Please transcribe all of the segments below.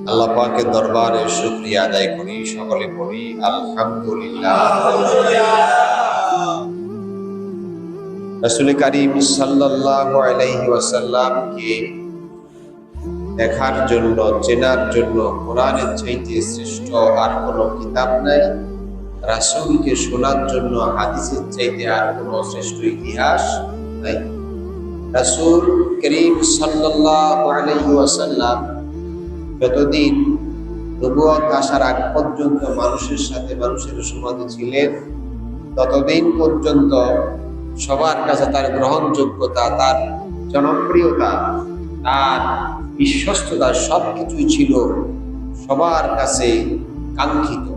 আল্লাহ পাকের দরবারে শুকরিয়া আদায় করি, সকলে পড়ি আলহামদুলিল্লাহ। রাসূল কারীম সাল্লাল্লাহু আলাইহি ওয়াসাল্লামকে দেখার জন্য, চেনার জন্য কোরআনের চাইতে শ্রেষ্ঠ আর কোনো কিতাব নাই। রাসূলকে শোনার জন্য হাদিসের চাইতে আর কোনো শ্রেষ্ঠ ইতিহাস নাই। রাসূল করিম সাল্লাল্লাহু আলাইহি ওয়াসাল্লাম যতদিন নবুয়ত আসার আগ পর্যন্ত মানুষের সাথে মানুষের সমাজে ছিলেন, ততদিন পর্যন্ত সবার কাছে তার গ্রহণযোগ্যতা, তার জনপ্রিয়তা, তার বিশ্বস্ততা সবকিছুই ছিল সবার কাছে কাঙ্ক্ষিত।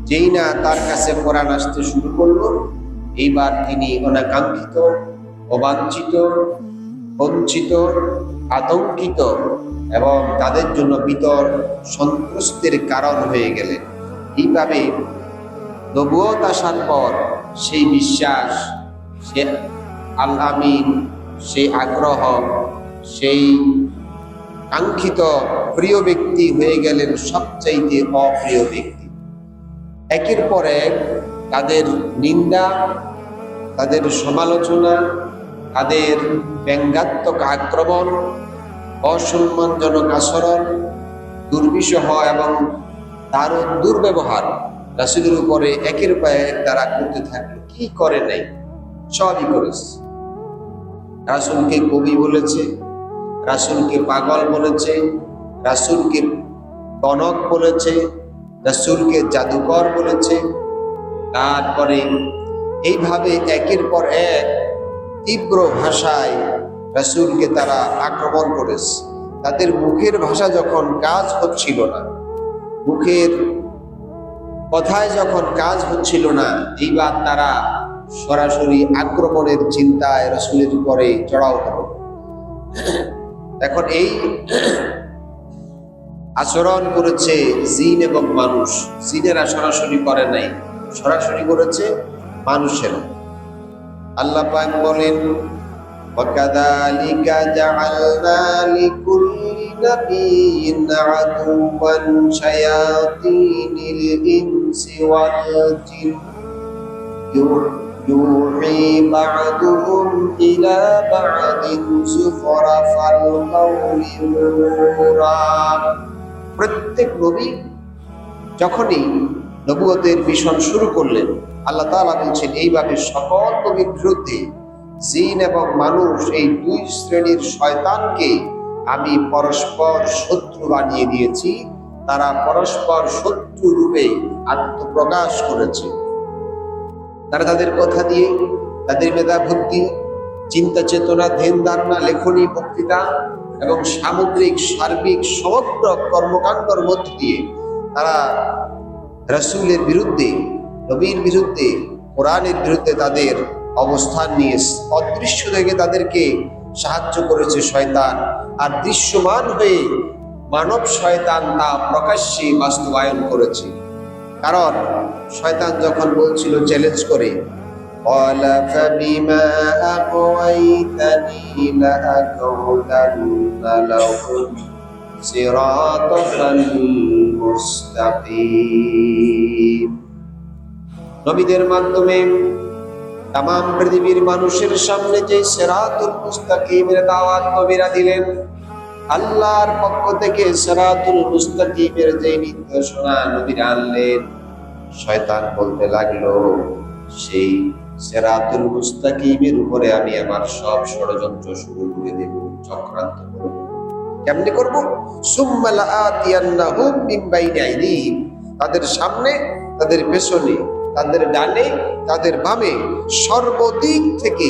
যেই না তার কাছে কোরআন আসতে শুরু করলো, এইবার তিনি অনাকাঙ্ক্ষিত, অবাঞ্ছিত, বঞ্চিত, আতঙ্কিত এবং তাদের জন্য বিতর সন্ত্রস্তের কারণ হয়ে গেলেন। এইভাবে নবুয়ত আসার পর সেই বিশ্বাস, সে আল আমিন, সেই আগ্রহ, সেই কাঙ্ক্ষিত প্রিয় ব্যক্তি হয়ে গেলেন সবচাইতে অপ্রিয় ব্যক্তি। একের পর এক তাদের নিন্দা, তাদের সমালোচনা, তাদের ব্যঙ্গাত্মক আক্রমণ, অসম্মানজনক আচরণ, দুর্বিষহ এবং দারুণ দুর্ব্যবহার রাসূলের উপরে একের পর এক তারা করতে থাকলো। কি করে নাই? সবই করেছে। রাসূলকে কবি বলেছে, রাসূলকে পাগল বলেছে, রাসূলকে গণক বলেছে, রাসূলকে জাদুকর বলেছে। তারপরে এইভাবে একের পর এক তীব্র ভাষায় রাসূলকে তারা আক্রমণ করেছে। তাদের মুখের ভাষা যখন কাজ হচ্ছিল না, মুখের কথায় যখন কাজ হচ্ছিল না, এইবার তারা সরাসরি আক্রমণের চিন্তায় রাসূলের উপরে চড়াও হলো। এখন এই আচরণ করেছে জিন এবং মানুষ। জিনেরা সরাসরি করে নাই, সরাসরি করেছে মানুষেরা। আল্লাহ পাক বলেন, وَكَذَلِكَ جَعَلْنَا لِكُلِّ نَبِيٍّ عَدُوًّا شَيَاطِينَ الْإِنسِ وَالْجِنِّ يُوحِي بَعْضُهُمْ إِلَى بَعْضٍ زُخْرُفَ الْقَوْلِ غُرُورًا। প্রত্যেক নবী যখনই নবুয়তের মিশন শুরু করলেন, আল্লাহ তাআলা বলছেন এইভাবে সকল নবীর বিরুদ্ধে জিন এবং মানুষ, এই দুই শ্রেণীর শয়তানকে আমি পরস্পর শত্রু বানিয়ে দিয়েছি। তারা পরস্পর শত্রু রূপে আত্মপ্রকাশ করেছে। তারা তাদের কথা দিয়ে, তাদের মেধা বুদ্ধি, চিন্তা চেতনা, ধ্যান ধারণা, লেখনী, বক্তৃতা এবং সামগ্রিক সার্বিক সমগ্র কর্মকাণ্ডের মধ্য দিয়ে তারা রাসূলের বিরুদ্ধে, নবীর বিরুদ্ধে, কোরআনের বিরুদ্ধে তাদের অবস্থান নিয়ে অদৃশ্য থেকে তাদেরকে সাহায্য করেছে শয়তান। আর দৃশ্যমান হয়ে মানব শয়তান তা প্রকাশ্যে বাস্তবায়ন করেছে। কারণ শয়তান যখন বলছিল চ্যালেঞ্জ করে, قَالَ فَبِمَا أَغْوَيْتَنِي لَأَقْعُدَنَّ لَهُمْ صِرَاطَكَ الْمُسْتَقِيمَ। নবীদের মাধ্যমে তামাম পৃথিবীর মানুষের সামনে যে সিরাতুল মুস্তাকিমের দাওয়াত নবীরা দিলেন, আল্লাহর পক্ষ থেকে সিরাতুল মুস্তাকিমের যে নির্দেশনা নবীরা আনলেন, শয়তান বলতে লাগলো সেই সিরাতুল মুস্তাকিমের উপরে আমি আমার সব ষড়যন্ত্র শুরু করে দেব, চক্রান্ত করব। কেমনে করব? সুম্মা লাআতিয়ান্নাহুম মিন বাইনি আইদিহিম, তাদের সামনে, তাদের পেছনে, তাদের ডানে, তাদের বামে, সর্বদিক থেকে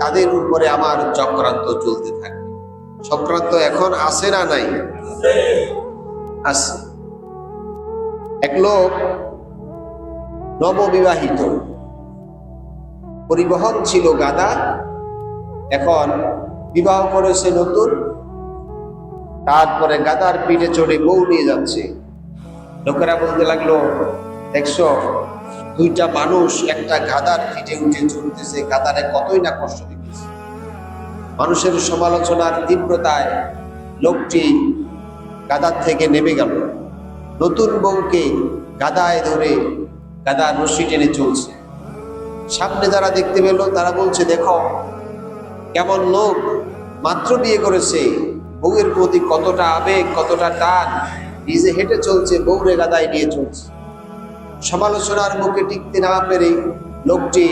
তাদের উপরে আমার চক্রান্ত চলতে থাকে। চক্রান্ত এখন আছে না নাই? আছে। এক লোক নববিবাহিত, পরিবহন ছিল গাদা, এখন বিবাহ করেছে নতুন, তারপরে গাদার পিঠে চড়ে বউ নিয়ে যাচ্ছে। লোকেরা বলতে লাগলো, দেখছো দুইটা মানুষ একটা গাদার পিঠে উঠে চলতেছে, গাদারে কতই না কষ্ট দিতেছে। মানুষের সমালোচনার তীব্রতায় লোকটি গাদার থেকে নেমে গেল, নতুন বউকে গাদায় ধরে গাদার রশি টেনে চলছে। সামনে যারা দেখতে পেল তারা বলছে, দেখো কেমন লোক, মাত্র বিয়ে করেছে, বউয়ের প্রতি কতটা আবেগ, কতটা টান, নিজে হেঁটে চলছে, বউরে গাদায় নিয়ে চলছে। সমালোচনার মুখে টিকতে না পেরে লোকটি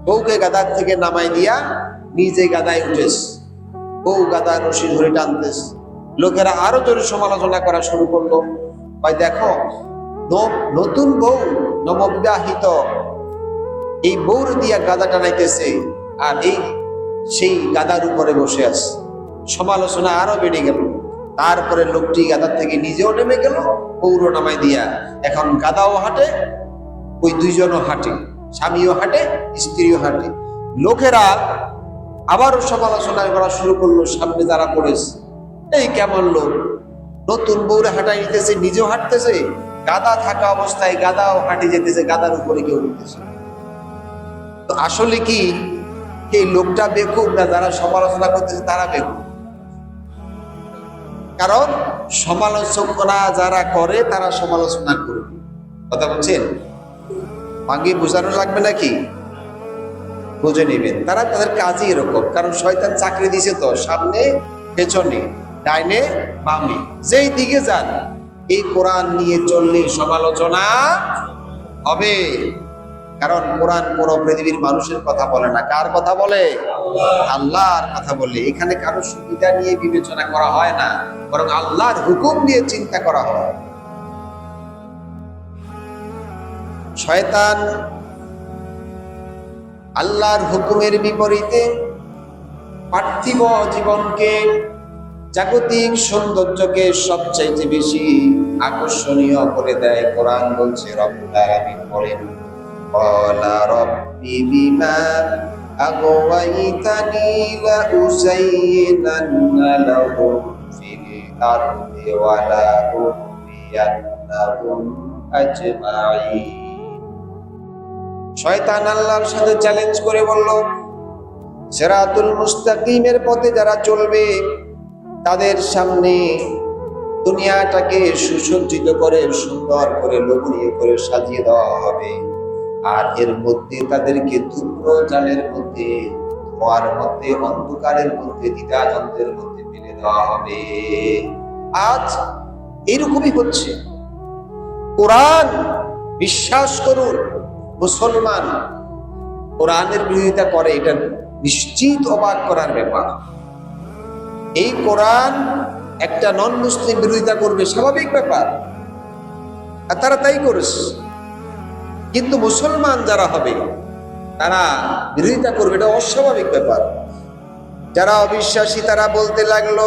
বউকে গাদার থেকে নামাই দিয়া নিজে গাদায় উঠেছে, বউ গাদার রশি ধরে টানতেছে। লোকেরা আরো জোরে সমালোচনা করা শুরু করলো, ভাই দেখো নতুন বউ, নববিবাহিত, এই বউর দিয়া গাদা টানাইতেছে আর এই সেই গাদার উপরে বসে আছে। সমালোচনা আরো বেড়ে গেল। তারপরে লোকটি গাদার থেকে নিজেও নেমে গেল, বউরও নামাই দিয়া। এখন গাদাও হাঁটে, ওই দুইজনও হাঁটে, স্বামীও হাঁটে, স্ত্রীও হাঁটে। লোকেরা আবারও সমালোচনা করা শুরু করলো, সামনে যারা পড়েছে, এই কেমন লোক, নতুন বউরে হাঁটাই নিতেছে, নিজেও হাঁটতেছে, গাদা থাকা অবস্থায় গাদাও হাঁটে যেতেছে, গাদার উপরে কেউ উঠতেছে। তো আসলে কি এই লোকটা বেকুব না যারা সমালোচনা করতেছে তারা বেকুব? কারণ সমালোচনা যারা করে তারা সমালোচনা করবে। কথা বলছেন? আগে বোঝানো লাগবে নাকি? বুঝে নেবেন। তারা তাদের কাজই এরকম, কারণ শয়তান চাকরি দিছে তো, সামনে পেছনে ডাইনে বামে যেই দিকে যান এই কোরআন নিয়ে চললে সমালোচনা হবে। কারণ কোরআন কোন পৃথিবীর মানুষের কথা বলে না, কার কথা বলে? আল্লাহর কথা বলে। এখানে কারো সুবিধা নিয়ে বিবেচনা করা হয় না, বরং আল্লাহর হুকুম নিয়ে চিন্তা করা হয়। শয়তান আল্লাহর হুকুমের বিপরীতে পার্থিব জীবনকে, জাগতিক সৌন্দর্যকে সবচাইতে বেশি আকর্ষণীয় করে দেয়। কোরআন বলছে, রব্বুল আলামিন বলেন, ক্বালা রাব্বি বিমা আগওয়াইতানি লাউযায়্যিনান্না লাহুম ফিল আরদি ওয়া লাউগওয়িয়ান্নাহুম আজমাঈন। শয়তান আল্লাহর সাথে চ্যালেঞ্জ করে বলল, সিরাতুল মুস্তাকিমের পথে যারা চলবে তাদের সামনে দুনিয়াটাকে সুসজ্জিত করে, সুন্দর করে, লোভনীয় করে সাজিয়ে দেওয়া হবে, আর এর মধ্যে তাদেরকে ধূম্র জালের মধ্যে, ধোঁয়ার মধ্যে, অন্ধকারের মধ্যে, দ্বিধাদ্বন্দ্বের মধ্যে ফেলে দেওয়া হবে। আজ এরকমই হচ্ছে। কোরআন বিশ্বাস করুন, মুসলমান কোরআনের বিরোধিতা করে, এটা নিশ্চিত অবাক করার ব্যাপার। এই কোরআন একটা নন মুসলিম বিরোধিতা করবে, স্বাভাবিক ব্যাপার, আর তারা তাই করেছে। কিন্তু মুসলমান যারা হবে তারা বিরোধিতা করবে, এটা অস্বাভাবিক ব্যাপার। যারা অবিশ্বাসী তারা বলতে লাগলো,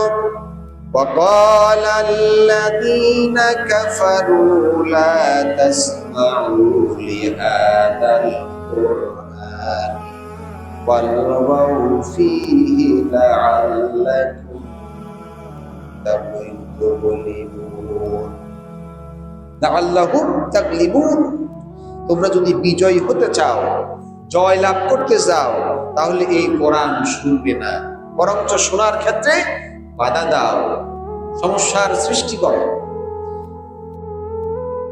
وقال الذين كفروا لا تسمعوا لهذا القرآن والغوا فيه لعلكم تغلبون لعلهم تغلبون। তোমরা যদি বিজয়ী হতে চাও, জয় লাভ করতে চাও, তাহলে এই কোরআন শুনবে না, বরঞ্চ শোনার ক্ষেত্রে বাধা দাও, সমস্যার সৃষ্টি করো।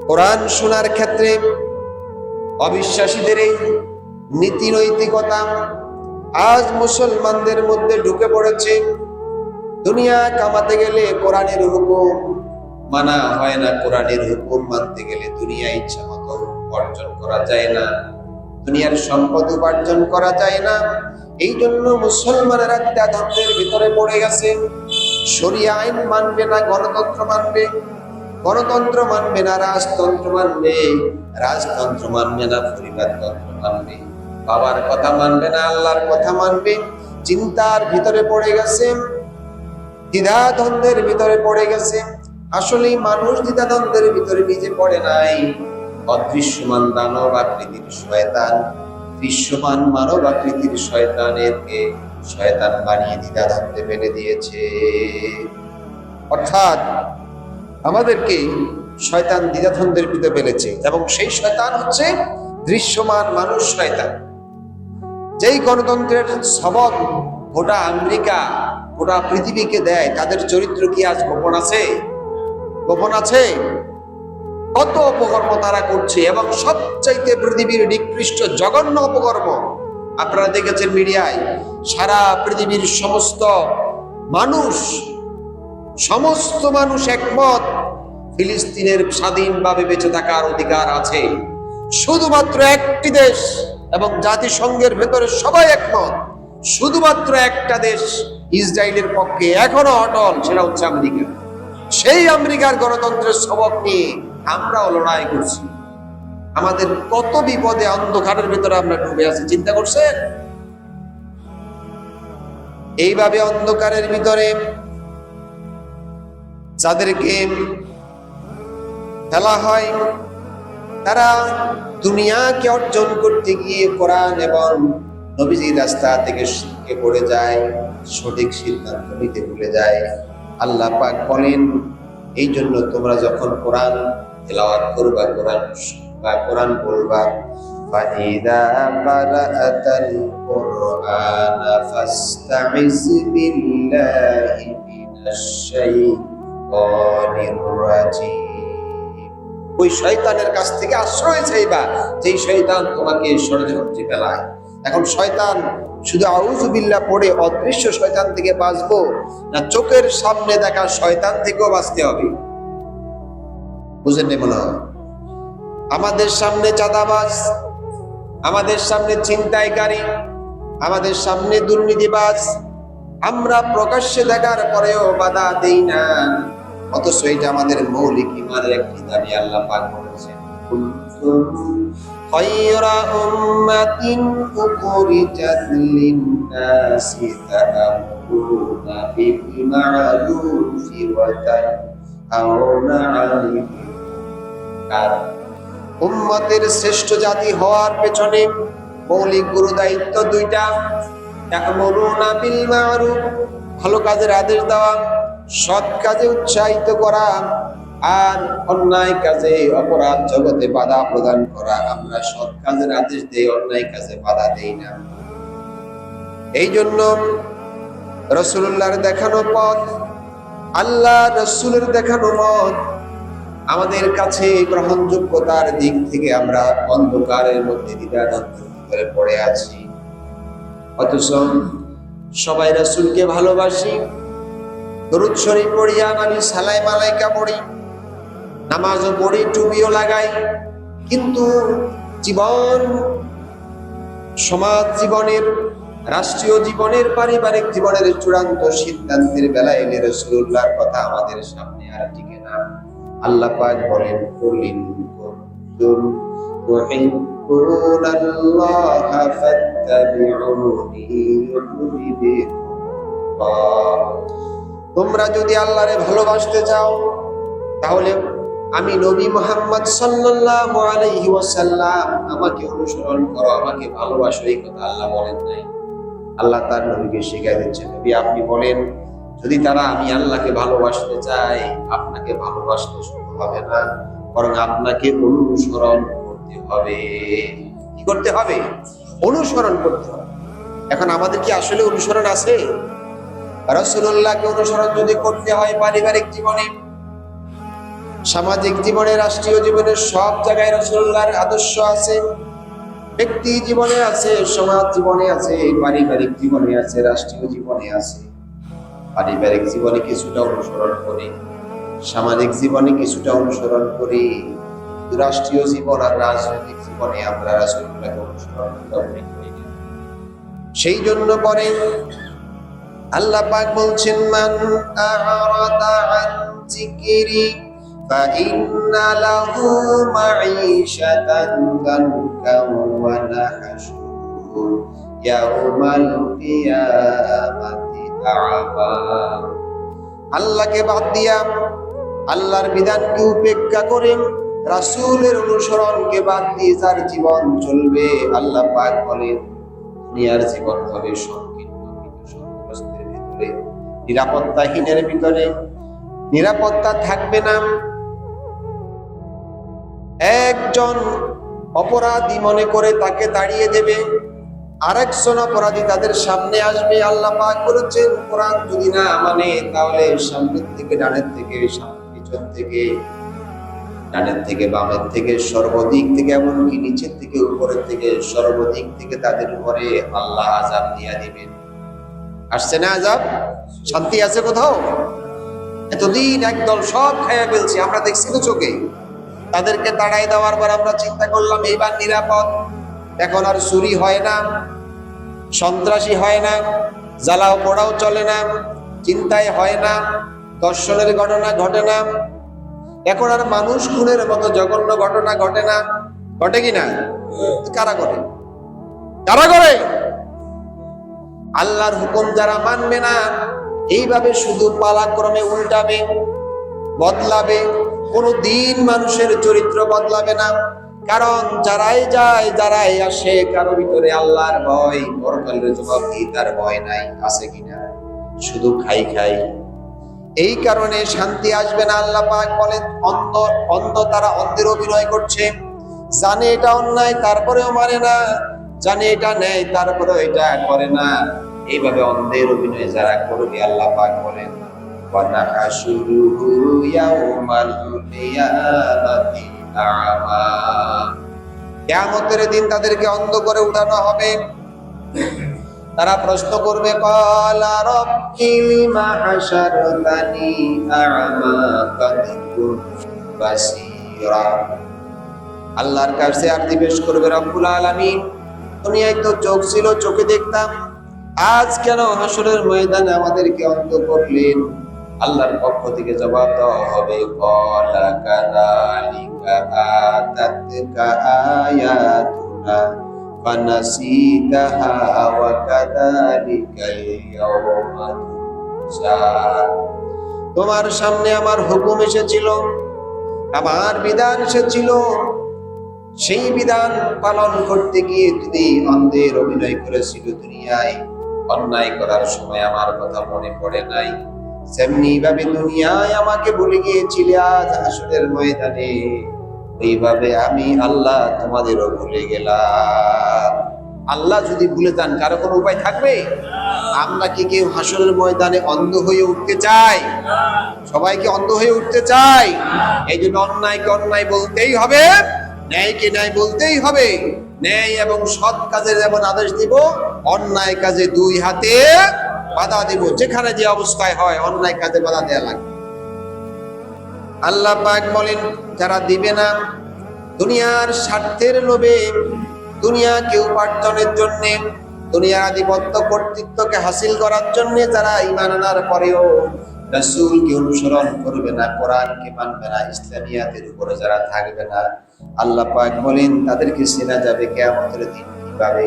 কোরআন শোনার ক্ষেত্রে অবিশ্বাসীদের এই নীতি নৈতিকতা আজ মুসলমানদের মধ্যে ঢুকে পড়েছে। দুনিয়া কামাতে গেলে কোরআনের হুকুম মানা হয় না, কোরআনের হুকুম মানতে গেলে দুনিয়া ইচ্ছা মতো অর্জন করা যায় না, দুনিয়ার সম্পদ উপার্জন করা যায় না। এই জন্য মুসলমানেরা দ্বিধাদ্বন্দ্বের ভিতরে পড়ে গেছে। শরিয়া আইন মানবে না, গণতন্ত্র মানবে, গণতন্ত্র মানবে না, রাজতন্ত্র মানবে, রাজতন্ত্র মানবে না, পরিবারতন্ত্র মানবে, বাবার কথা মানবে না, আল্লাহর কথা মানবে। চিন্তার ভিতরে পড়ে গেছে, দ্বিধাদ্বন্দ্বের ভিতরে পড়ে গেছে। আসলে মানুষ দ্বিধাদ্বন্দ্বের ভিতরে নিজে পড়ে নাই, অদৃশ্যমান দানব আকৃতির শয়তান, দৃশ্যমান মানব আকৃতির শয়তানেরকে শয়তান বানিয়ে দ্বিধাদ্বন্দ্বে ফেলে দিয়েছে। অর্থাৎ আমাদেরকে শয়তান দ্বিধাদ্বন্দ্বের ভিতরে ফেলেছে, এবং সেই শয়তান হচ্ছে দৃশ্যমান মানুষ শয়তান। যেই গণতন্ত্রের সবক গোটা আমেরিকা গোটা পৃথিবীকে দেয়, তাদের চরিত্র কি আজ গোপন আছে? গোপন আছে? কত অপকর্ম তারা করছে, এবং সবচাইতে পৃথিবীর নিকৃষ্ট জঘন্য অপকর্ম আপনারা দেখেছেন মিডিয়ায়। সারা পৃথিবীর সমস্ত মানুষ একমত, ফিলিস্তিনের স্বাধীনভাবে বেঁচে থাকার অধিকার আছে। শুধুমাত্র একটি দেশ, এবং জাতিসংঘের ভেতরে সবাই একমত, শুধুমাত্র একটা দেশ ইসরায়েলের পক্ষে এখনো অটল, সেটা হচ্ছে আমেরিকা। সেই আমেরিকার গণতন্ত্রের সবক নিয়ে আমরাও লড়াই করছি। আমাদের কত বিপদে অন্ধকারের ভেতরে আমরা ডুবে আছি, চিন্তা করছেন? এইভাবে অন্ধকারের ভিতরে যাদেরকে ফেলা হয়, তারা দুনিয়াকে অর্জন করতে গিয়ে কোরআন এবং নবীজির রাস্তা থেকে শিখে পড়ে যায়, সঠিক সিদ্ধান্ত নিতে ভুলে যায়। আল্লাহ পাক বলেন, এই জন্য তোমরা যখন কোরআন তেলাওয়াত করবা, কোরআন বলবা, فَإِذَا قَرَأْتَ الْقُرْآنَ فَاسْتَعِذْ بِاللَّهِ مِنَ الشَّيْطَانِ الرَّجِيمِ। ওই শয়তানের কাছ থেকে আশ্রয় চাইবা, যেই শয়তান তোমাকে ষড়যন্ত্রে ফেলায়। এখন শয়তান শুধু আউযু বিল্লাহ পড়ে অদৃশ্য শয়তান থেকে বাঁচবো, না চোখের সামনে দেখা শয়তান থেকেও বাঁচতে হবে? বুঝেন নি মনে হয়? আমাদের সামনে চাঁদাবাজ, আমাদের সামনে ছিনতাইকারী, আমাদের সামনে দুর্নীতিবাজ, আমরা প্রকাশ্যে দেখার পরেও বাধা দেই না, অথচ এটা আমাদের মৌলিক ঈমানের একটি দাবি। আল্লাহ পাক বলেছেন, খায়রা উম্মাতিন উখরিজাত লিন-নাসি তা'মুরুনা বিল মা'রুফি ওয়া তানহাউনা 'আনিল মুনকার। উম্মতের শ্রেষ্ঠ জাতি হওয়ার পেছনে মৌলিক গুরু দায়িত্ব দুইটা। তা'মুরুনা বিল মা'রুফ, ভালো কাজের আদেশ দেওয়া, সৎ কাজে উৎসাহিত করা, আর অন্যায় কাজে অপরাধ জগতে বাধা প্রদান করা। আমরা সৎ কাজের আদেশ দেই, অন্যায় কাজে বাধা দেই না। এই জন্য রাসূলুল্লাহর দেখানো পথ, আল্লাহ রাসূলের দেখানো পথ আমাদের কাছে গ্রহণযোগ্যতার দিক থেকে আমরা অন্ধকারের মধ্যে দ্বিধাদ্বন্দ্বের ভিতরে পড়ে আছি। অথচ সবাই রাসূলকে ভালোবাসি, দরুদ শরীফ পড়ি, নবী সালাম আলাইকা পড়ি, নামাজও পড়ি, টুপিও লাগাই, কিন্তু জীবন, সমাজ জীবনের, রাষ্ট্রীয় জীবনের, পারিবারিক জীবনের চূড়ান্ত সিদ্ধান্তের বেলায় এলে রাসূলুল্লাহর কথা আমাদের সামনে আর টিকে না। আল্লাহ পাক বলেন, কুলিন কুনতুম তুহিব্বুনাল্লাহা ফাত্তাবিউনি ইউহিব্বুকুমুল্লাহ। তোমরা যদি আল্লাহরে ভালোবাসতে চাও, তাহলে আমি নবী মুহাম্মদ সাল্লাল্লাহু আলাইহি ওয়াসাল্লাম, আমাকে অনুসরণ করো, আমাকে ভালোবাসো। এই কথা আল্লাহ বলেন নাই, আল্লাহ তার নবীকে শিখিয়ে দিচ্ছেন, নবী আপনি বলেন, যদি তারা আমি আল্লাহকে ভালোবাসতে চাই, আপনাকে ভালোবাসতে শুরু হবে না, বরং আপনাকে অনুসরণ করতে হবে। কি করতে হবে? অনুসরণ করতে হবে। এখন আমাদের কি আসলে অনুসরণ আছে? রাসূলুল্লাহকে অনুসরণ যদি করতে হয় পারিবারিক জীবনে, সামাজিক জীবনে, রাষ্ট্রীয় জীবনে, সব জায়গায় রাসূলুল্লাহর আদর্শ আছে। ব্যক্তি জীবনে আছে, সমাজ জীবনে আছে, পারিবারিক জীবনে আছে, রাষ্ট্রীয় জীবনে আছে। পারিবারিক জীবনে কিছুটা অনুসরণ করি, সামাজিক জীবনে কিছুটা অনুসরণ করি, রাষ্ট্রীয় জীবন আর রাজনৈতিক জীবনে আমরা রাসূলুল্লাহকে অনুসরণ করি। সেই জন্য পরে আল্লাহ পাক বলছেন, মান আ'রাদা আন যিকরি ফাইন্না লাহু মাঈশাতান দানকান ওয়া নাহশুরুহু ইয়াওমাল কিয়ামাতি আ'মা। আল্লাহকে বাদ দিয়া, আল্লাহর বিধানকে উপেক্ষা করে, রাসূলের অনুসরণকে বাদ দিয়ে যার জীবন চলবে, আল্লাহ পাক বলেন দুনিয়ার জীবন হবে সংকীর্ণ, সংকটের ভিতরে, নিরাপত্তাহীনের ভিতরে, নিরাপত্তা থাকবে না। একজন অপরাধী মনে করে তাকে তাড়িয়ে দেবে, আরেকজন অপরাধী তাদের সামনে আসবে। আল্লাহ পাক বলেছেন, কোরআন যদি না মানে তাহলে সামনের থেকে, ডানের থেকে, পিছন থেকে, ডানের থেকে, বামের থেকে, সর্বদিক থেকে, এমনকি নিচের থেকে, উপরের থেকে, সর্বদিক থেকে তাদের উপরে আল্লাহ আযাব দিয়ে দিবেন। আসছে না আযাব? শান্তি আছে কোথাও? এতদিন একদল সব খাইয়া ফেলছি, আমরা দেখছি তো চোখে। তাদেরকে তাড়াই দেওয়ার পর আমরা চিন্তা করলাম এইবার নিরাপদ। এখন আর চুরি হয় না, সন্ত্রাসী হয় না, জ্বালাও পোড়াও চলে না, চিন্তায় হয় না, ধর্ষণের ঘটনা ঘটে না, এখন আর মানুষ খুনের মতো জঘন্য ঘটনা ঘটে না। ঘটে কিনা? কারা করে? কারা করে? আল্লাহর হুকুম যারা মানবে না, এইভাবে শুধু পালাক্রমে উল্টাবে, বদলাবে, কোনদিন মানুষের চরিত্র বদলাবে না। কারণ যারাই যায়, যারাই আসে, কারো ভিতরে আল্লাহর ভয়, পরকালের জবাবদিহিতার ভয় নাই। আছে কিনা? শুধু খাই খাই। এই কারণে শান্তি আসবে না। আল্লাহ পাক বলেন, অন্ধ তারা অন্ধের অভিনয় করছে, জানে এটা অন্যায় তারপরেও মানে না, জানে এটা ন্যায় তারপরেও এটা করে না। এইভাবে অন্ধের অভিনয় যারা করবে, আল্লাহ পাক বলেন, ওয়ানাহাশুরুহু ইয়াউমাল কিয়ামাতি আ'মা, কিয়ামতের দিন তাদেরকে অন্ধ করে উঠানো হবে। তারা প্রশ্ন করবে, ক্বালা রাব্বি লিমা হাশারতানি আ'মা কাদ কুনতু বাসীরা। আল্লাহর কাছে আরজি পেশ করবে, রব্বুল আলামিন, দুনিয়ায় তো চোখ ছিল, চোখে দেখতাম, আজ কেন হাসরের ময়দানে আমাদেরকে অন্ধ করলেন? আল্লাহর পক্ষ থেকে জবাব দেওয়া হবে, ক্বালা কাযালিকা আতাতকা আয়াতুনা ফানাসিতাহা ওয়া কাযালিকাল ইয়াওমা তুনসা। তোমার সামনে আমার হুকুম এসেছিল, আমার বিধান এসেছিল, সেই বিধান পালন করতে গিয়ে তুমি অন্ধের অভিনয় করেছিল দুনিয়ায়। অন্যায় করার সময় আমার কথা মনে পড়ে নাই, সেমনি ভাবে দুনিয়ায় আমাকে ভুলে গিয়েছিলে, আজ হাসরের ময়দানে এইভাবে আমি আল্লাহ তোমাদেরও ভুলে গেলাম। আল্লাহ যদি ভুলে যান, কারো কোনো উপায় থাকবে? আমরা কি কেউ হাসরের ময়দানে অন্ধ হয়ে উঠতে চাই? সবাইকে অন্ধ হয়ে উঠতে চাই। এই জন্য অন্যায়কে অন্যায় বলতেই হবে, ন্যায়কে ন্যায় বলতেই হবে। ন্যায় এবং সৎ কাজের যেমন আদেশ দিব, অন্যায় কাজে দুই হাতে বাধা দিব। যেখানে যে অবস্থায় হয়, অন্যায় কাজে বাধা দেয়া লাগবে। আল্লাহ পাক বলেন, যারা দিবে না, দুনিয়ার স্বার্থের লোভে, দুনিয়াকে উপার্জনের জন্য, দুনিয়ার আধিপত্য কর্তৃত্বকে হাসিল করার জন্য যারা ঈমান আনার পরেও রাসূলকে অনুসরণ করবে না, কোরআনকে মানবে না, ইসলামিয়াতের উপরে যারা থাকবে না, আল্লাহ পাক বলেন তাদেরকে চেনা যাবে কিয়ামতের দিন কিভাবে?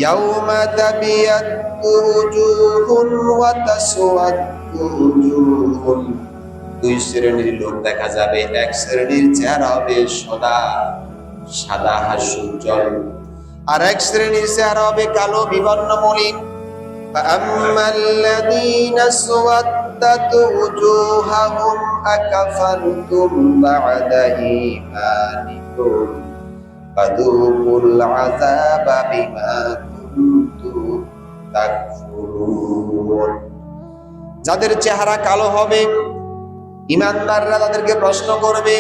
ইয়াউমা তাবিয়াদ্দু উজুহুন ওয়া তাসওয়াদ্দু উজুহুন। দুই শ্রেণীর লোক দেখা যাবে। এক শ্রেণীর চেহারা হবে সাদা হাস্যোজ্জ্বল, আর এক শ্রেণীর চেহারা হবে কালো বিবর্ণ মলিন। ফাআম্মাল্লাযীনা আসওয়াদ্দাত উজুহাহুম আকাফারতুম বা'দা ঈমানিকুম ফাযুকুল আযাবা বিমা কুনতুম তাকফুরুন। যাদের চেহারা কালো হবে, ঈমানদাররা তাদেরকে প্রশ্ন করবে,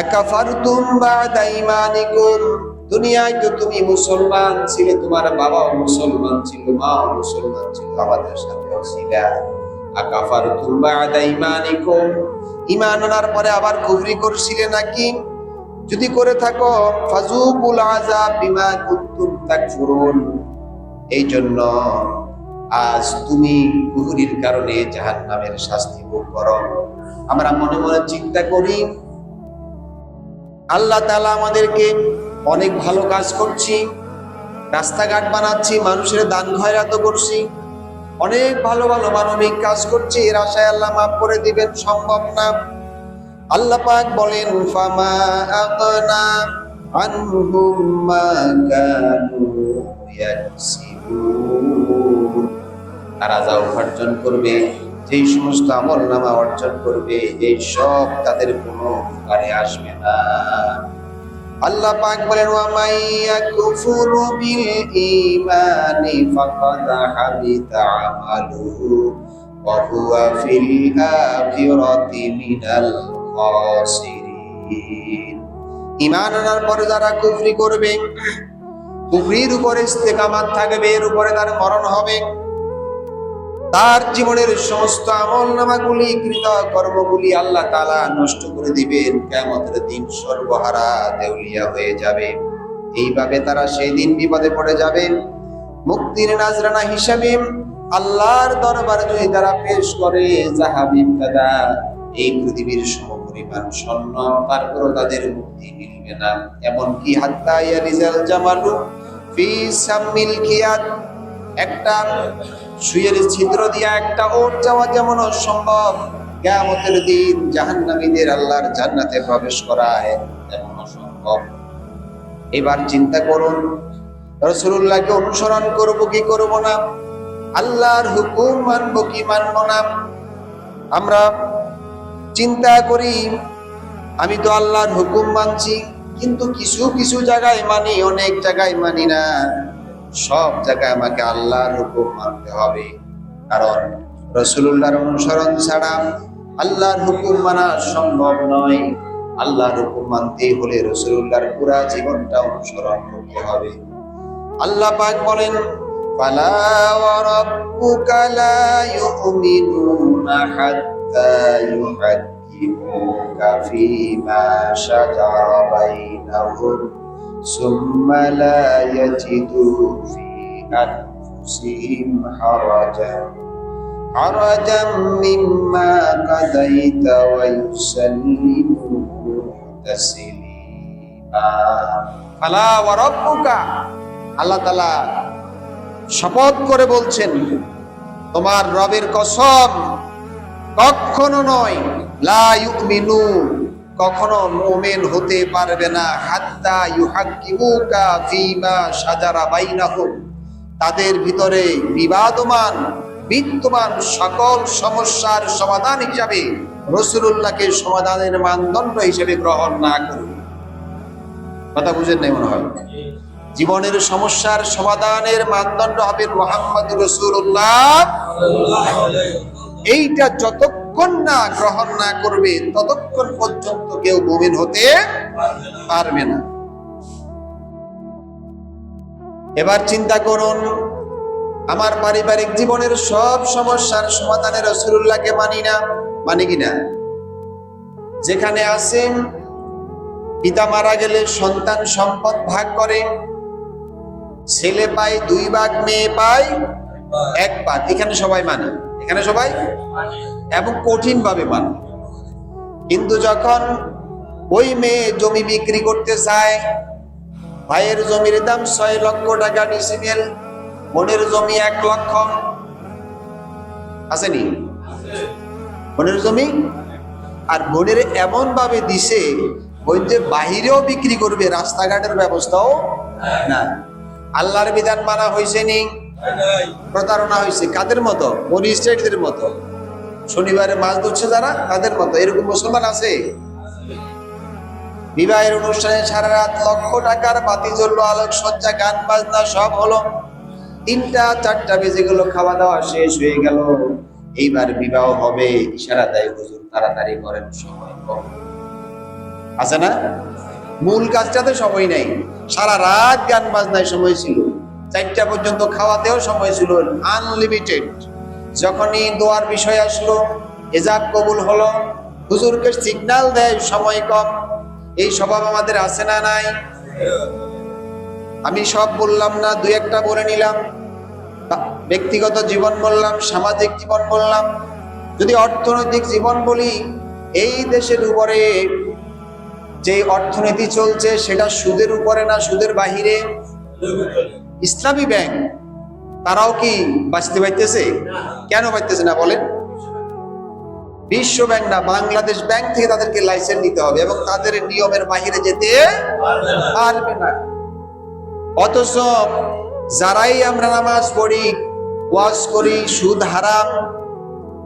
আকাফারতুম বা'দা ঈমানিকুম, দুনিয়ায় তো তুমি মুসলমান ছিলে, তোমার বাবাও মুসলমান ছিল, মাও মুসলমান ছিল, আমাদের সাথেও ছিলা। আকাফারতুম বা'দা ঈমানিকুম, ঈমান আনার পরে আবার কুফরি করছিলে নাকি? যদি করে থাকো, ফাযুকুল আযাব বিমা কুনতুম তাকফুরুন, এই জন্য আজ তুমি কুফরির কারণে জাহান্নামের শাস্তি ভোগ করো। আমরা মনে মনে চিন্তা করি, আল্লাহ তাআলা আমাদেরকে অনেক ভালো কাজ করছি, রাস্তাঘাট বানাচ্ছি, মানুষের দান খয়রাত করছি, অনেক ভালো ভালো মানবিক কাজ করছি, এর আশায় আল্লাহ মাফ করে দিবেন, সম্ভব না। আল্লাহ পাক বলেন, ফামা আগনা আনহুম মা কানু ইয়াকসিবুন, তারা যা উপার্জন করবে, যেই সমস্ত আমলনামা অর্জন করবে, এই সব তাদের কোনো উপকারে আসবে না। আল্লাহ পাক বলেন, ওয়া মাইয়াকুফুরু বিল ঈমানি ফাকাদ হাবিতা আমালুহু ওয়া হুয়া ফিল আখিরাতি মিনাল খাসিরিন। ঈমান আনার পরে যারা কুফরি করবে, কুফরির উপরে ইস্তেকামাত থাকবে, এর উপরে তার মরণ হবে, তার জীবনের সমস্ত আমলনামাগুলি, কৃত কর্মগুলি আল্লাহ তাআলা নষ্ট করে দিবেন। কিয়ামতের দিন সর্বহারা দেউলিয়া হয়ে যাবে। এইভাবে তারা সেই দিন বিপদে পড়ে যাবে। মুক্তির নাজরানা হিসাবে আল্লাহর দরবারে যদি তারা পেশ করে জাহাবিব দাদা এই পৃথিবীর সমপরিমাণ স্বর্ণ, তারপরও তাদের মুক্তি মিলবে না। এমনকি হাত্তা ইয়ারিজাল জামালু ফি সামিল কিয়াত, একটা সুইয়ের ছিদ্র দিয়া একটা ওট যাওয়া যেমন অসম্ভব, কিয়ামতের দিন জাহান্নামীদের আল্লাহর জান্নাতে প্রবেশ করায় তেমন অসম্ভব। এবার চিন্তা করুন, রাসূলুল্লাহকে অনুসরণ করব কি করব না, আল্লাহর হুকুম মানব কি মানব না। আমরা চিন্তা করি, আমি তো আল্লাহর হুকুম মানছি, কিন্তু কিছু কিছু জায়গায় মানি, অনেক জায়গায় মানি না। সব জায়গায় আমাকে আল্লাহর হুকুম মানতে হবে, কারণ রাসূলুল্লাহর অনুসরণ ছাড়া আল্লাহর হুকুম মানা সম্ভব নয়। আল্লাহর হুকুম মানতে হলে রাসূলুল্লাহর পুরা জীবনটা অনুসরণ করতে হবে। আল্লাহ পাক বলেন, ফালা ওয়া রাব্বুকা লা ইউমিনুনা হাত্তা ইউহাক্কিমুকা ফীমা শাজারা বাইনাহুম সুম্মা লা ইয়াজিদু ফী আনফুসিহিম হারাজাম মিম্মা কাদাইতা ওয়া ইউসাল্লিমু তাসলিমা। ফালা ওয়া রাব্বুকা, আল্লাহ তাআলা শপথ করে বলছেন, তোমার রবের কসম, কখনো নয়, লা ইউমিনু, কখনো মুমিন হতে পারবে না, হাত্তা ইউহাক্কিমুকা ফীমা শাজারা বাইনাহুম, তাদের ভিতরে বিবাদমান বিদ্যমান সকল সমস্যার সমাধান হিসাবে রাসূলুল্লাহকে সমাধানের মানদণ্ড হিসেবে গ্রহণ না করবে। কথা বুঝেন নাই মনে হয়? জীবনের সমস্যার সমাধানের মানদণ্ড হবে মুহাম্মদুর রাসূলুল্লাহ। এইটা যতক্ষণ না গ্রহণ না করবে ততক্ষণ পর্যন্ত কেউ মুমিন হতে পারবে না। এবার চিন্তা করুন, আমার পারিবারিক জীবনের সব সমস্যার সমাধানে রাসূলুল্লাহকে মানি না, মানি কিনা? যেখানে আছেন পিতা মারা গেলে সন্তান সম্পদ ভাগ করে, ছেলে পায় 2 ভাগ, মেয়ে পায় 1 ভাগ, এখানে সবাই মানে, এখানে সবাই এবং কঠিন ভাবে মানে। কিন্তু যখন ওই মেয়ে জমি বিক্রি করতে চায়, ভাইয়ের জমির দাম 6 লক্ষ টাকা ডিসিমেল, বোনের জমি 1 লক্ষ, আসেনি? বোনের জমি, আর বোনের এমন ভাবে দিছে ওই যে বাহিরেও বিক্রি করবে, রাস্তাঘাটের ব্যবস্থাও না। আল্লাহর বিধান মানা হয়েছে নি? প্রতারণা হয়েছে। কাদের মতো? বনি ইসরাঈলদের মতো, শনিবারে মাছ ধরছে যারা, তাদের মতো। এরকম মুসলমান আছে? বিবাহের অনুষ্ঠানে সারা রাত লক্ষ টাকার বাতি জ্বললো, আলোকসজ্জা, গান বাজনা সব হলো, 3টা 4টা বেজে গেল, খাওয়া দাওয়া শেষ হয়ে গেল, এইবার বিবাহ হবে, ইশারা দেয় হুজুর তাড়াতাড়ি করেন, সময় কম। আছে না? মূল কাজটাতে সময় নেই, সারা রাত গান বাজনায় সময় ছিল, 4টা পর্যন্ত খাওয়াতেও সময় ছিল, আনলিমিটেড। যখনই দোয়ার বিষয় আসলো, হিজাব কবুল হলো, হুজুরকে সিগন্যাল দেয় সময় কম। এই স্বভাব আমাদের আছে না নাই? আমি সব বললাম না, 2-1টা বলে নিলাম। ব্যক্তিগত জীবন বললাম, সামাজিক জীবন বললাম। যদি অর্থনৈতিক জীবন বলি, এই দেশের উপরে যে অর্থনীতি চলছে সেটা সুদের উপরে না সুদের বাহিরে? ইসলামী ব্যাংক তারাও কি বাঁচতে পারতেছে? কেন পারতেছে না বলেন? বিশ্ব ব্যাংক না, বাংলাদেশ ব্যাংক থেকে তাদেরকে লাইসেন্স নিতে হবে এবং তাদের নিয়মের বাহিরে যেতে পারবে না। অথচ যারাই আমরা নামাজ পড়ি, ওয়াজ করি, সুদ হারাম,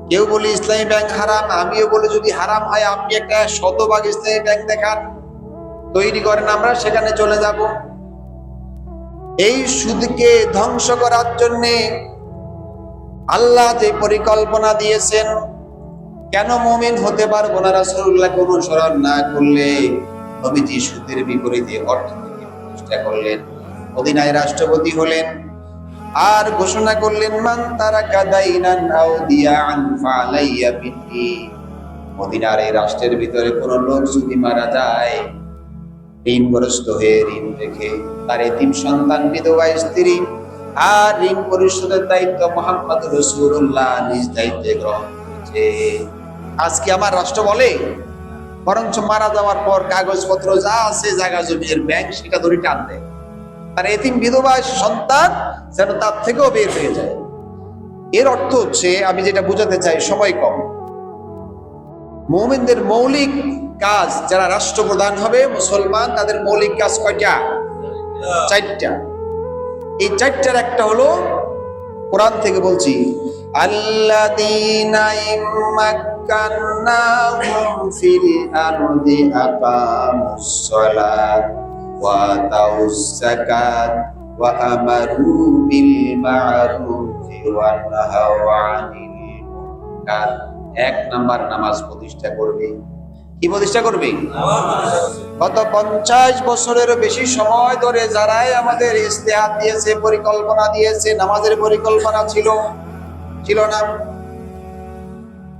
কেউ বলি ইসলামী ব্যাংক হারাম, আমিও বলি যদি হারাম হয় আপনি একটা 100% ইসলামী ব্যাংক দেখান। তৈরি করেন, আমরা সেখানে চলে যাব। এই সুদকে ধ্বংস করার জন্য আল্লাহ যে পরিকল্পনা দিয়েছেন, কেন মুমিন হতে পারবো না রাসূলুল্লাহকে অনুসরণ না করলে? নবীজি সুদের বিপরীতে অর্থনীতি প্রতিষ্ঠা করলেন, মদিনায় রাষ্ট্রপতি হলেন, আর ঘোষণা করলেন মান তারাকা দাইনান আও দিয়ান ফালাইয়া বিহি। মদিনার এই রাষ্ট্রের ভিতরে কোন লোক যদি মারা যায়, ঋণগ্রস্ত হয়ে ঋণ রেখে, তার এতিম সন্তান, বিধবা স্ত্রী, আর ঋণ পরিশোধের দায়িত্ব মুহাম্মদ রাসূলুল্লাহ নিজ দায়িত্বে গ্রহণ করেছে। আজকে আমার রাষ্ট্র বলে বরঞ্চ মারা যাওয়ার পর কাগজপত্র যা আছে, জায়গা জমির ব্যাংক, সেটা ধরে টান দেয়, তার এতিম বিধবা সন্তান যেন তার থেকেও বের হয়ে যায়। এর অর্থ হচ্ছে, আমি যেটা বুঝাতে চাই, সময় কম, মুমিনদের মৌলিক কাজ, যারা রাষ্ট্রপ্রধান হবে মুসলমান, তাদের মৌলিক কাজ কয়টা? 4টা। এই 4টার একটা হলো, কোরআন থেকে বলছি, আল্লাযীনা ইম্মাক্কান্নাহুম ফিল আরদি আকামুস সালাত ওয়া আতাউস যাকাত ওয়া আমারু বিল মা'রুফি ওয়া নাহাউ আনিল মুনকার। 1 নাম্বার নামাজ প্রতিষ্ঠা করবে। কি প্রতিষ্ঠা করবে? গত 50 বছরেরও বেশি সময় ধরে যারাই আমাদের ইস্তেহাদ দিয়েছে, পরিকল্পনা দিয়েছে, নামাজের পরিকল্পনা ছিল না।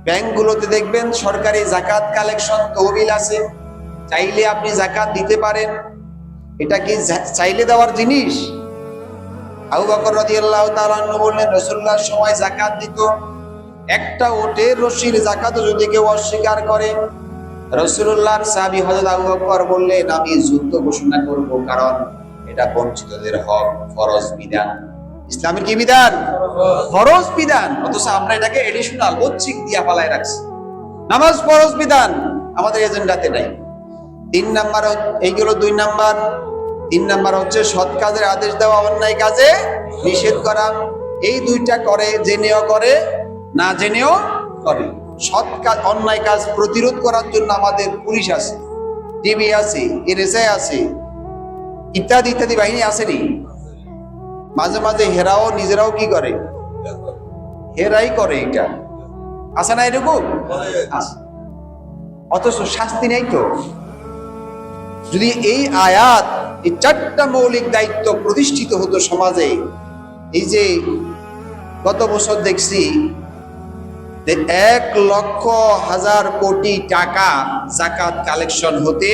ব্যাংকগুলোতে দেখবেন সরকারি যাকাত কালেকশন তহবিল আছে, চাইলে আপনি যাকাত দিতে পারেন। এটা কি চাইলে দেওয়ার জিনিস? আবু বকর রাদিয়াল্লাহু তাআলা আনহু বললেন, রাসূলুল্লাহর সময় যাকাত দিত, একটা ওটের রশির যাকাত যদি কেউ অস্বীকার করে, রাসূলুল্লাহর সাহাবী হযরত আবু বকর বললেন, আমি যুদ্ধ ঘোষণা করব, কারণ এটা বঞ্চিতদের হক, ফরজ বিধান। ইসলামের কি বিধান? ফরজ বিধান। অথচ আমরা এটাকে এডিশনাল ঐচ্ছিক দিয়া পালায় রাখছি। নামাজ ফরজ বিধান, আমাদের এজেন্ডাতে নাই। 3 নাম্বার, এইগুলো 2 নাম্বার। 3 নাম্বার হচ্ছে সৎ কাজের আদেশ দেওয়া, অন্যায় কাজে নিষেধ করা। এই 2টা করে, জেনেও করে, না জেনেও করে। সৎ কাজ, অন্যায় কাজ প্রতিরোধ করার জন্য আমাদের পুলিশ আছে, টিভি আছে, এনএসআই আছে, ইত্যাদি ইত্যাদি বাহিনী আসেনি। মাঝে মাঝে হেরাও নিজেরাও কি করে? হেরাই করে। এটা আছে না এরকম? অথচ শাস্তি নেই তো। যদি এই আয়াত, এই 4টা মৌলিক দায়িত্ব প্রতিষ্ঠিত হতো সমাজে, এই যে গত বছর দেখছি 1,00,000 কোটি টাকা যাকাত কালেকশন হতে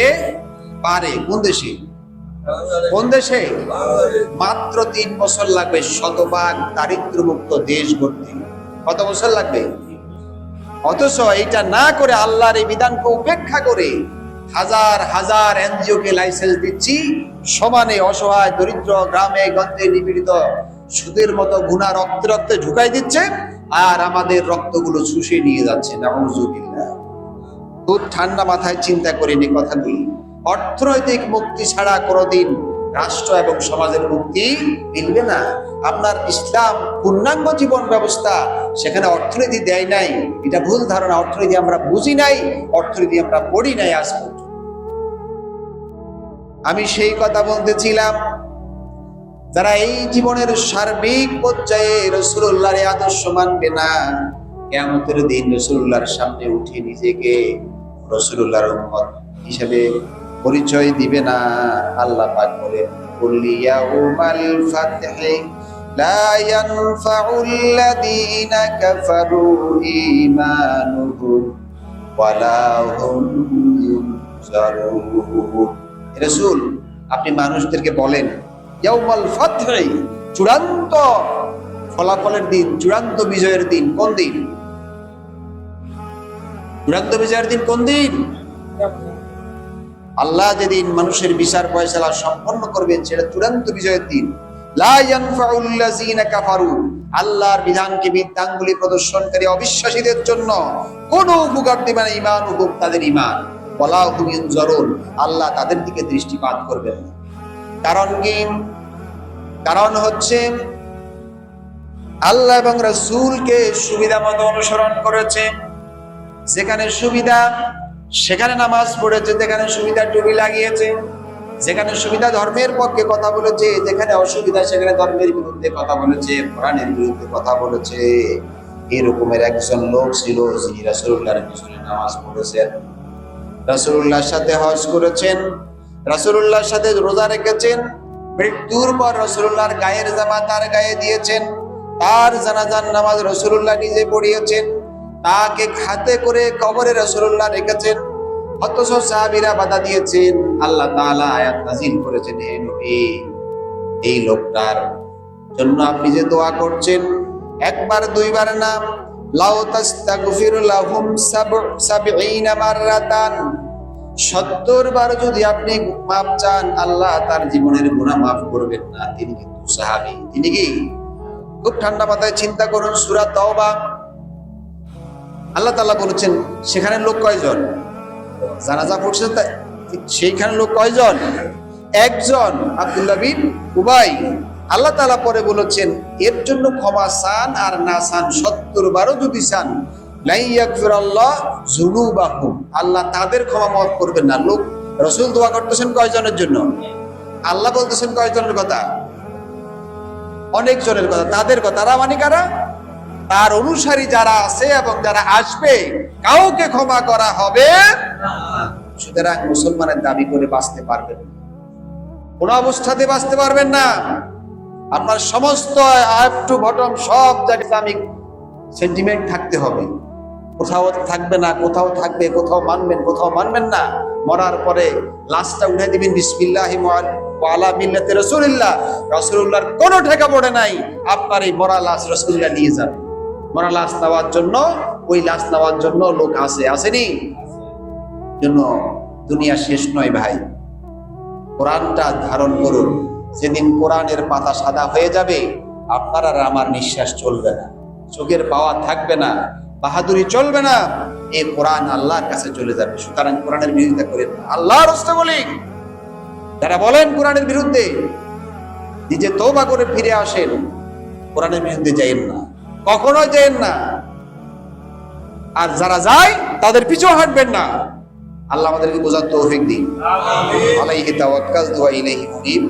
পারে। কোন দেশে? কোন দেশে? মাত্র 3 বছর লাগবে শতভাগ দারিদ্র্যমুক্ত দেশ গড়তে। কত বছর লাগবে? অথচ এটা না করে, আল্লাহর এই বিধানকে উপেক্ষা করে হাজার হাজার এনজিও কে লাইসেন্স দিচ্ছি, সমানে অসহায় দরিদ্র গ্রামে গঞ্জে নিপীড়িত সুদের মতো গুনাহ রক্তে রক্তে ঢুকাই দিচ্ছে, আর আমাদের রক্তগুলো শুষে নিয়ে যাচ্ছে। নাউযুবিল্লাহ। খুব ঠান্ডা মাথায় চিন্তা করিনি কথাগুলি। অর্থনৈতিক মুক্তি ছাড়া কোনোদিন রাষ্ট্র এবং সমাজের মুক্তি মিলবে না। আপনার ইসলাম পূর্ণাঙ্গ জীবন ব্যবস্থা, সেখানে অর্থনীতি দেয় নাই, এটা ভুল ধারণা। অর্থনীতি আমরা বুঝি নাই, অর্থনীতি আমরা পড়ি নাই আজ পর্যন্ত। আমি সেই কথা বলতেছিলাম, যারা এই জীবনের সার্বিক পর্যায়ে রাসূলুল্লাহর আদর্শ মানবে না, কিয়ামতের দিন রাসূলুল্লাহর সামনে উঠে নিজেকে রাসূলুল্লাহর উম্মত হিসেবে পরিচয় দিবে না। আল্লাহ পাক বলেন, কুল ইয়াউমাল ফাতহি লা ইয়ানফাউল্লাযীনা কাফারু ঈমানুহুম ওয়ালা হুম ইউনজারুন। রাসূল, আপনি মানুষদেরকে বলেন, ইয়াউমাল ফাতহি, চূড়ান্ত ফলাফলের দিন, চূড়ান্ত বিজয়ের দিন। কোন দিন? চূড়ান্ত বিজয়ের দিন কোন দিন? আল্লাহ যেদিন মানুষের বিচার ফয়সালা সম্পন্ন করবেন, সেটা চূড়ান্ত বিজয়ের দিন। লা ইয়ানফাউল্লাযীনা কাফারু, আল্লাহর বিধানকে বিদ্যাঙ্গুলি প্রদর্শনকারী অবিশ্বাসীদের জন্য কোনো উপকার দিবে না ঈমানুহুম, তাদের ঈমান। ওয়ালা হুম ইউনজারুন, আল্লাহ তাদের দিকে দৃষ্টিপাত করবেন না। কারণ কি? কারণ হচ্ছে আল্লাহ এবং রাসূলকে সুবিধা মতো অনুসরণ করেছে। যেখানে সুবিধা, সেখানে নামাজ পড়েছে, যেখানে সুবিধা টুপি লাগিয়েছে, যেখানে সুবিধা ধর্মের পক্ষে কথা বলেছে, যেখানে অসুবিধা সেখানে ধর্মের বিরুদ্ধে কথা বলেছে, কোরআনের বিরুদ্ধে কথা বলেছে। এরকমের একজন লোক ছিল যিনি রাসূলুল্লাহর পিছনে নামাজ পড়েছেন, রাসূলুল্লাহর সাথে হজ করেছেন, রাসূলুল্লাহর সাথে রোজা রেখেছেন, মৃত্যুর পর রাসূলুল্লাহর গায়ের জামা তার গায়ে দিয়েছেন, তার জানাজার নামাজ রাসূলুল্লাহ নিজে পড়িয়েছেন, তাকে হাতে করে কবরে রাসূলুল্লাহ রেখেছেন। অথচ সাহাবীরা বাধা দিয়েছেন। আল্লাহ তাআলা আয়াত নাযিল করেছেন, হে নবী, এই লোকটার জন্য আপনি যে দোয়া করছেন, একবার দুইবার না, লাউ তাস্তাগফির লাহুম ৭০ মাররাতান, ৭০ বার যদি আপনি মাফ চান, আল্লাহ তার জীবনের গুনাহ মাফ করবেন না। তিনি কিন্তু সাহাবী। তিনি কি? খুব ঠান্ডা মাথায় চিন্তা করুন, সূরা তাওবা আল্লাহ তাআলা বলেছেন, সেখানে লোক কয়জন? জানাজা পড়ছে সেইখানে লোক কয়জন? একজন, আব্দুল্লাহ বিন উবাই। আল্লাহ তাআলা পরে বলেছেন, এর জন্য ক্ষমা চান আর না চান ৭০ বারও যদি চান, লা ইয়াগফিরাল্লাহ যুনুবাহুম, আল্লাহ তাদের ক্ষমা মাফ করবেন না। লোক রাসূল দোয়া করতেছেন কয়জনের জন্য? আল্লাহ বলতেছেন কয়জনের কথা? অনেক জনের কথা। তাদের কথা, তারা মানে কারা? তার অনুসারী যারা আছে এবং যারা আসবে, কাউকে ক্ষমা করা হবে না। সুতরাং মুসলমানের দাবি করে বাঁচতে পারবেন না, কোন অবস্থাতে বাঁচতে পারবেন না। আপনার সমস্ত আপ টু বটম সব জায়গায় ইসলামিক সেন্টিমেন্ট থাকতে হবে। কোথাও থাকবে না, কোথাও থাকবে, কোথাও মানবেন, কোথাও মানবেন না। মরার পরে লাশটা উঠে দিবেন বিসমিল্লাহি ওয়া আলা মিল্লাতি রাসূলিল্লাহ, রাসূলুল্লাহর কোনো ঠেকা পড়ে নাই। আপনার এই মরা লাশ রাসূলুল্লাহ নিয়ে যাবে। মরা লাশ নেওয়ার জন্য, ওই লাশ নেওয়ার জন্য লোক আসেনি। জন্য দুনিয়া শেষ নয় ভাই, কোরআনটা ধারণ করুন। যেদিন কোরআনের পাতা সাদা হয়ে যাবে, আপনার আর আমার নিঃশ্বাস চলবে না, চোখের পাওয়া থাকবে না, বাহাদুরি চলবে না, এই কোরআন আল্লাহর কাছে চলে যাবে। সুতরাং কোরআনের বিরোধিতা করেন না। আল্লাহর রাস্তা বলি, যারা বলেন কোরআনের বিরুদ্ধে, নিজে তওবা করে ফিরে আসেন। কোরআনের বিরুদ্ধে যাইেন না, কখনোই যাইেন না। আর যারা যায় তাদের পিছু হাঁটবেন না। আল্লাহ আমাদেরকে বোঝার তৌফিক দিন। আলাইহি তাওয়াক্কালতু ওয়া ইলাইহি উনীব।